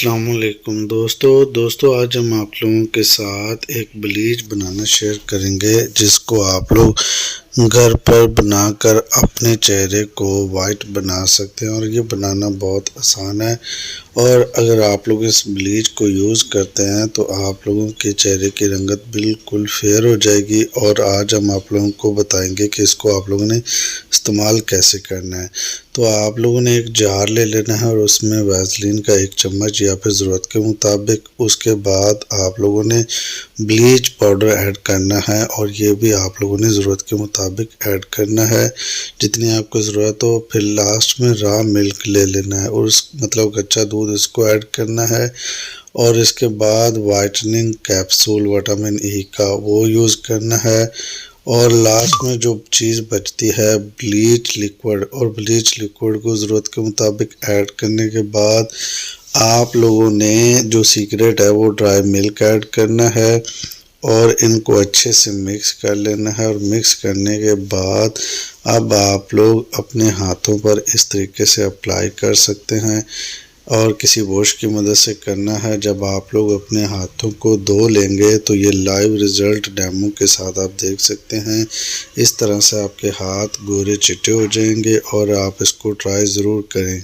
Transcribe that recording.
السلام علیکم دوستو آج ہم آپ لوگوں کے ساتھ ایک بلیچ بنانا شیئر کریں گے جس کو آپ لوگ گھر پر بنا کر اپنے چہرے کو وائٹ بنا سکتے ہیں اور یہ بنانا بہت آسان ہے۔ اور اگر آپ لوگ اس بلیچ کو یوز کرتے ہیں تو آپ لوگوں کے چہرے کی رنگت بالکل فیئر ہو جائے گی۔ اور آج ہم آپ لوگوں کو بتائیں گے کہ اس کو آپ لوگوں نے استعمال کیسے کرنا ہے۔ تو آپ لوگوں نے ایک جار لے لینا ہے اور اس میں ویزلین کا 1 چمچ یا پھر ضرورت کے مطابق، اس کے بعد آپ لوگوں نے بلیچ پاؤڈر ایڈ کرنا ہے اور یہ بھی آپ لوگوں نے ضرورت کے مطابق ایڈ کرنا ہے جتنی آپ کو ضرورت ہو۔ پھر لاسٹ میں را ملک لے لینا ہے اور مطلب کچا دودھ اس کو ایڈ کرنا ہے، اور اس کے بعد وائٹننگ کیپسول وٹامن ای کا وہ یوز کرنا ہے، اور لاسٹ میں جو چیز بچتی ہے بلیچ لیکوڈ، اور بلیچ لیکوڈ کو ضرورت کے مطابق ایڈ کرنے کے بعد آپ لوگوں نے جو سیکریٹ ہے وہ ڈرائی ملک ایڈ کرنا ہے اور ان کو اچھے سے مکس کر لینا ہے۔ اور مکس کرنے کے بعد اب آپ لوگ اپنے ہاتھوں پر اس طریقے سے اپلائی کر سکتے ہیں اور کسی واش کی مدد سے کرنا ہے۔ جب آپ لوگ اپنے ہاتھوں کو دھو لیں گے تو یہ لائیو رزلٹ ڈیمو کے ساتھ آپ دیکھ سکتے ہیں۔ اس طرح سے آپ کے ہاتھ گورے چٹے ہو جائیں گے اور آپ اس کو ٹرائی ضرور کریں۔